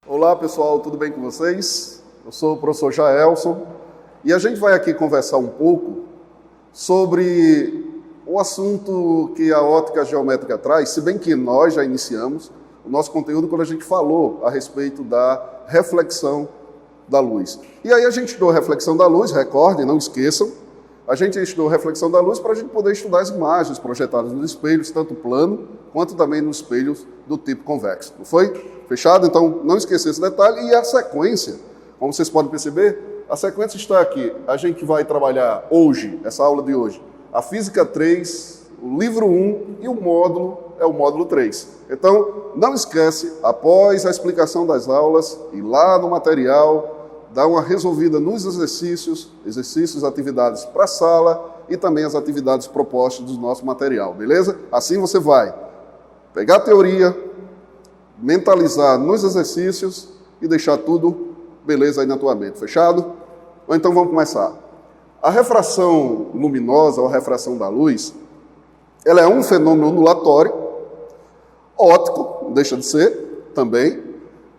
Olá pessoal, tudo bem com vocês? Eu sou o professor Jaelson e a gente vai aqui conversar um pouco sobre o assunto que a ótica geométrica traz, se bem que nós já iniciamos o nosso conteúdo quando a gente falou a respeito da reflexão da luz. E aí a gente estudou reflexão da luz, recordem, não esqueçam, a gente estudou reflexão da luz para a gente poder estudar as imagens projetadas nos espelhos, tanto plano quanto também nos espelhos do tipo convexo. Não foi? Fechado? Então, não esqueça esse detalhe. E a sequência, como vocês podem perceber, a sequência está aqui. A gente vai trabalhar hoje, essa aula de hoje, a Física 3, o livro 1 e o módulo é o módulo 3. Então, não esquece, após a explicação das aulas, ir lá no material, dar uma resolvida nos exercícios, atividades para a sala e também as atividades propostas do nosso material, beleza? Assim você vai pegar a teoria, mentalizar nos exercícios e deixar tudo beleza aí na tua mente, fechado? Ou então vamos começar. A refração luminosa ou a refração da luz, ela é um fenômeno ondulatório, óptico, não deixa de ser também,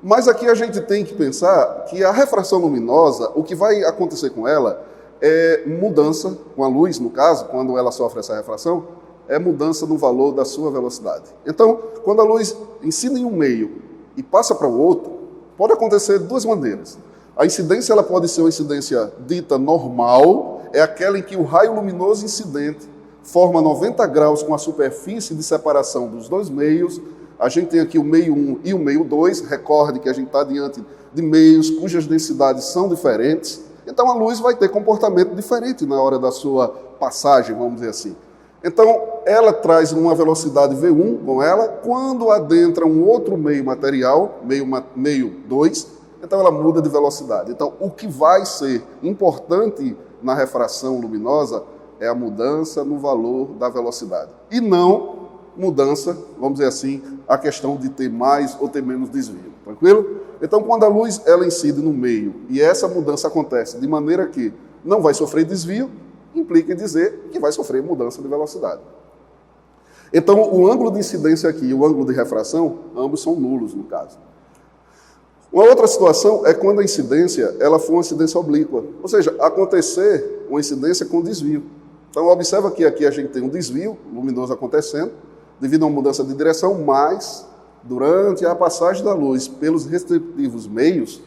mas aqui a gente tem que pensar que a refração luminosa, o que vai acontecer com ela é mudança, com a luz no caso, quando ela sofre essa refração, é mudança no valor da sua velocidade. Então, quando a luz incide em um meio e passa para o outro, pode acontecer de duas maneiras. A incidência ela pode ser uma incidência dita normal, é aquela em que o raio luminoso incidente forma 90 graus com a superfície de separação dos dois meios. A gente tem aqui o meio 1 e o meio 2, recorde que a gente está diante de meios cujas densidades são diferentes, então a luz vai ter comportamento diferente na hora da sua passagem, vamos dizer assim. Então, ela traz uma velocidade V1 com ela, quando adentra um outro meio material, meio 2, então ela muda de velocidade. Então, o que vai ser importante na refração luminosa é a mudança no valor da velocidade, e não mudança, vamos dizer assim, a questão de ter mais ou ter menos desvio, tranquilo? Então, quando a luz ela incide no meio e essa mudança acontece de maneira que não vai sofrer desvio, implica em dizer que vai sofrer mudança de velocidade. Então, o ângulo de incidência aqui e o ângulo de refração, ambos são nulos no caso. Uma outra situação é quando a incidência ela for uma incidência oblíqua, ou seja, acontecer uma incidência com desvio. Então, observa que aqui a gente tem um desvio luminoso acontecendo, devido a uma mudança de direção, mas durante a passagem da luz pelos respectivos meios,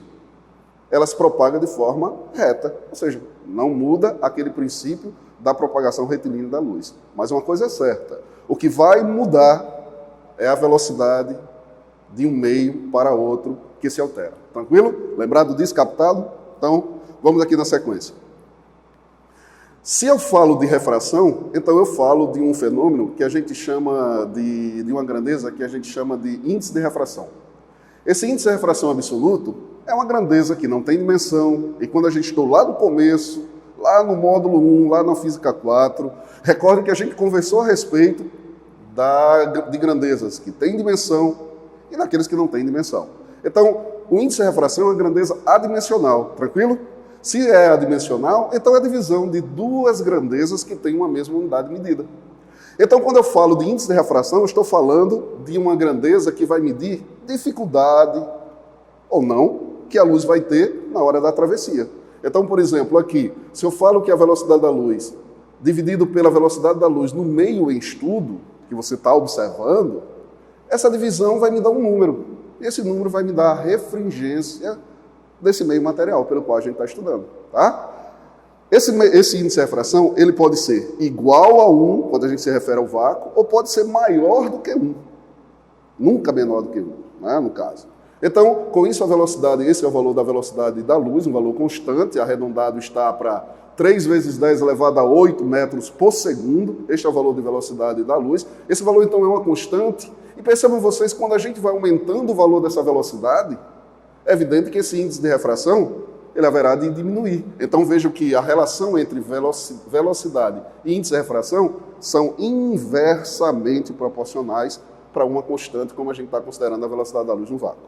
ela se propaga de forma reta, ou seja, não muda aquele princípio da propagação retilínea da luz. Mas uma coisa é certa, o que vai mudar é a velocidade de um meio para outro que se altera. Tranquilo? Lembrado disso, captado? Então, vamos aqui na sequência. Se eu falo de refração, então eu falo de um fenômeno que a gente chama de uma grandeza que a gente chama de índice de refração. Esse índice de refração absoluto é uma grandeza que não tem dimensão, e quando a gente estudou lá no começo, lá no módulo 1, lá na Física 4, recorde que a gente conversou a respeito de grandezas que têm dimensão e daqueles que não têm dimensão. Então, o índice de refração é uma grandeza adimensional, tranquilo? Se é adimensional, então é a divisão de duas grandezas que têm uma mesma unidade de medida. Então, quando eu falo de índice de refração, eu estou falando de uma grandeza que vai medir dificuldade ou não que a luz vai ter na hora da travessia. Então, por exemplo, aqui, se eu falo que a velocidade da luz, dividido pela velocidade da luz no meio em estudo, que você está observando, essa divisão vai me dar um número. E esse número vai me dar a refringência desse meio material pelo qual a gente está estudando, tá? Esse índice de refração, ele pode ser igual a 1, quando a gente se refere ao vácuo, ou pode ser maior do que 1. Nunca menor do que 1, né, no caso. Então, com isso a velocidade, esse é o valor da velocidade da luz, um valor constante, arredondado está para 3 vezes 10 elevado a 8 metros por segundo, este é o valor de velocidade da luz. Esse valor, então, é uma constante, e percebam vocês, quando a gente vai aumentando o valor dessa velocidade, é evidente que esse índice de refração ele haverá de diminuir. Então vejam que a relação entre velocidade e índice de refração são inversamente proporcionais para uma constante, como a gente está considerando a velocidade da luz no vácuo.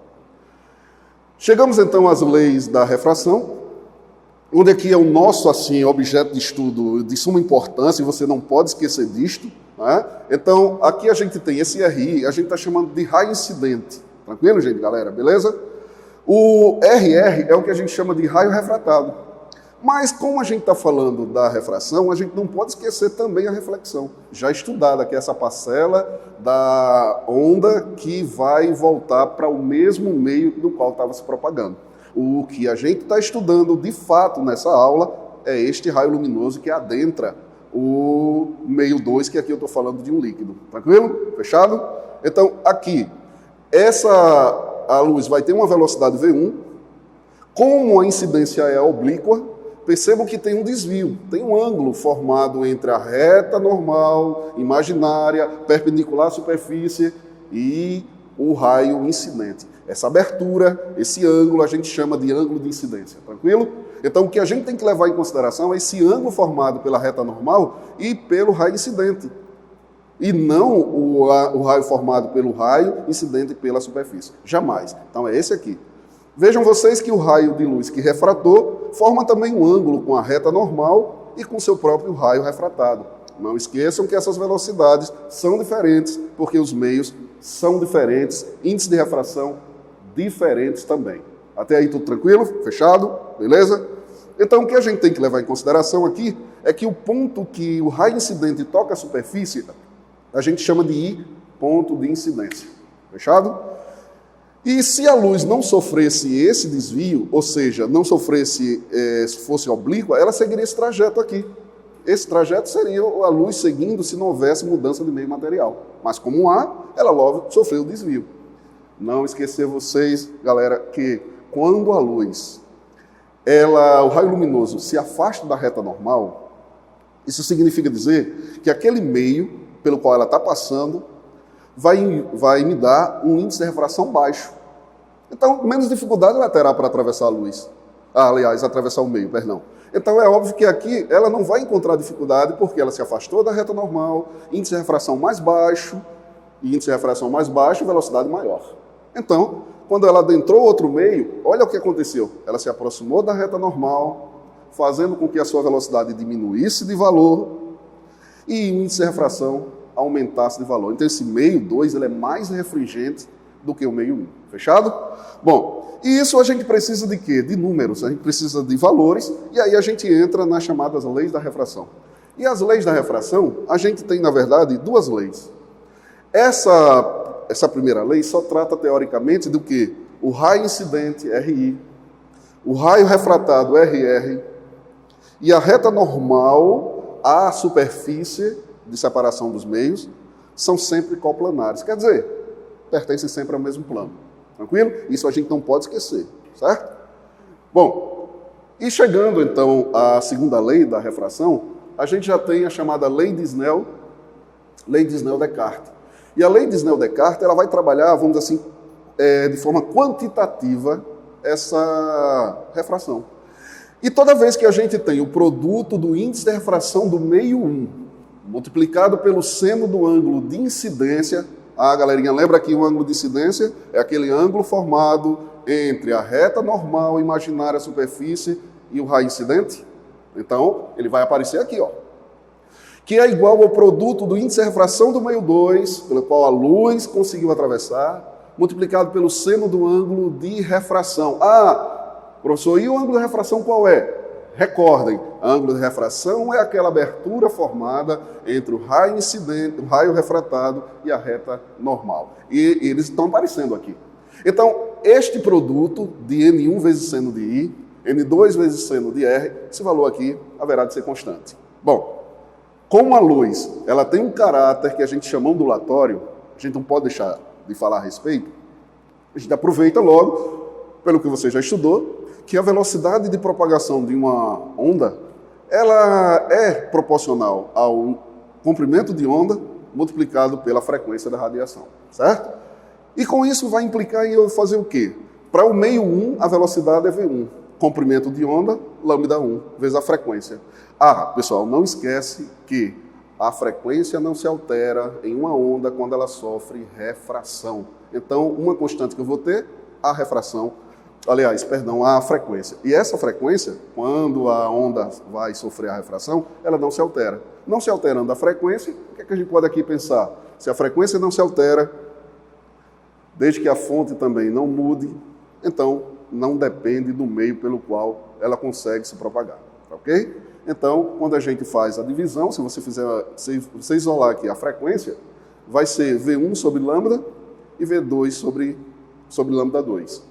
Chegamos então às leis da refração, onde aqui é o nosso assim, objeto de estudo de suma importância, e você não pode esquecer disto. Né? Então aqui a gente tem esse RI, a gente está chamando de raio incidente. Tranquilo, gente, galera? Beleza? O RR é o que a gente chama de raio refratado. Mas como a gente está falando da refração, a gente não pode esquecer também a reflexão. Já estudada, que é essa parcela da onda que vai voltar para o mesmo meio do qual estava se propagando. O que a gente está estudando de fato nessa aula é este raio luminoso que adentra o meio 2, que aqui eu estou falando de um líquido. Tranquilo? Fechado? Então, aqui, a luz vai ter uma velocidade V1. Como a incidência é oblíqua, percebam que tem um desvio, tem um ângulo formado entre a reta normal, imaginária, perpendicular à superfície e o raio incidente. Essa abertura, esse ângulo, a gente chama de ângulo de incidência, tranquilo? Então, o que a gente tem que levar em consideração é esse ângulo formado pela reta normal e pelo raio incidente, e não o raio formado pelo raio incidente pela superfície. Jamais. Então, é esse aqui. Vejam vocês que o raio de luz que refratou forma também um ângulo com a reta normal e com seu próprio raio refratado. Não esqueçam que essas velocidades são diferentes, porque os meios são diferentes, índice de refração diferentes também. Até aí tudo tranquilo? Fechado? Beleza? Então o que a gente tem que levar em consideração aqui é que o ponto que o raio incidente toca a superfície, a gente chama de I, ponto de incidência. Fechado? E se a luz não sofresse esse desvio, ou seja, não sofresse, se fosse oblíqua, ela seguiria esse trajeto aqui. Esse trajeto seria a luz seguindo se não houvesse mudança de meio material. Mas como há, ela logo sofreu o desvio. Não esquecer vocês, galera, que quando a luz, o raio luminoso se afasta da reta normal, isso significa dizer que aquele meio pelo qual ela está passando vai me dar um índice de refração baixo. Então, menos dificuldade ela terá para atravessar a luz. Atravessar o meio, perdão. Então, é óbvio que aqui ela não vai encontrar dificuldade porque ela se afastou da reta normal, índice de refração mais baixo, velocidade maior. Então, quando ela adentrou outro meio, olha o que aconteceu. Ela se aproximou da reta normal, fazendo com que a sua velocidade diminuísse de valor e o índice de refração aumentasse de valor. Então, esse meio 2 ele é mais refringente do que o meio 1. Fechado? Bom, e isso a gente precisa de quê? De números, a gente precisa de valores, e aí a gente entra nas chamadas leis da refração. E as leis da refração, a gente tem, na verdade, duas leis. Essa primeira lei só trata, teoricamente, do que? O raio incidente, RI, o raio refratado, RR, e a reta normal, a superfície de separação dos meios, são sempre coplanares. Quer dizer, pertencem sempre ao mesmo plano. Tranquilo? Isso a gente não pode esquecer, certo? Bom, e chegando então à segunda lei da refração, a gente já tem a chamada lei de Snell-Descartes. E a lei de Snell-Descartes, ela vai trabalhar, vamos dizer assim, de forma quantitativa essa refração. E toda vez que a gente tem o produto do índice de refração do meio 1, multiplicado pelo seno do ângulo de incidência, galerinha, lembra que o ângulo de incidência é aquele ângulo formado entre a reta normal, imaginária, superfície e o raio incidente? Então, ele vai aparecer aqui, ó. Que é igual ao produto do índice de refração do meio 2, pelo qual a luz conseguiu atravessar, multiplicado pelo seno do ângulo de refração. Professor, e o ângulo de refração qual é? Recordem, ângulo de refração é aquela abertura formada entre o raio incidente, o raio refratado e a reta normal. E eles estão aparecendo aqui. Então, este produto de N1 vezes seno de I, N2 vezes seno de R, esse valor aqui haverá de ser constante. Bom, como a luz ela tem um caráter que a gente chama ondulatório, a gente não pode deixar de falar a respeito, a gente aproveita logo, pelo que você já estudou, que a velocidade de propagação de uma onda, ela é proporcional ao comprimento de onda multiplicado pela frequência da radiação, certo? E com isso vai implicar em eu fazer o quê? Para o meio 1, a velocidade é V1. Comprimento de onda, lambda 1, vezes a frequência. Pessoal, não esquece que a frequência não se altera em uma onda quando ela sofre refração. Então, uma constante que eu vou ter, a frequência. E essa frequência, quando a onda vai sofrer a refração, ela não se altera. Não se alterando a frequência, o que é que a gente pode aqui pensar? Se a frequência não se altera, desde que a fonte também não mude, então não depende do meio pelo qual ela consegue se propagar, ok? Então, quando a gente faz a divisão, se você isolar aqui a frequência, vai ser V1 sobre lambda e V2 sobre lambda 2.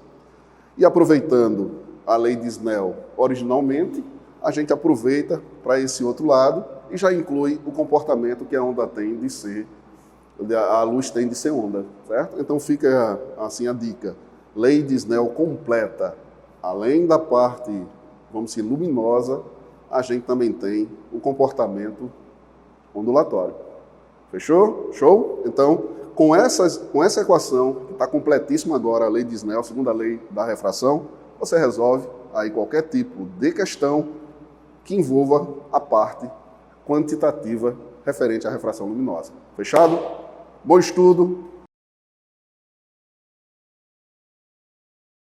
E aproveitando a lei de Snell originalmente, a gente aproveita para esse outro lado e já inclui o comportamento que a onda tem de ser, a luz tem de ser onda, certo? Então fica assim a dica. Lei de Snell completa, além da parte, vamos dizer, luminosa, a gente também tem o comportamento ondulatório. Fechou? Show? Então, com essa equação, que está completíssima agora, a lei de Snell, segunda lei da refração, você resolve aí qualquer tipo de questão que envolva a parte quantitativa referente à refração luminosa. Fechado? Bom estudo!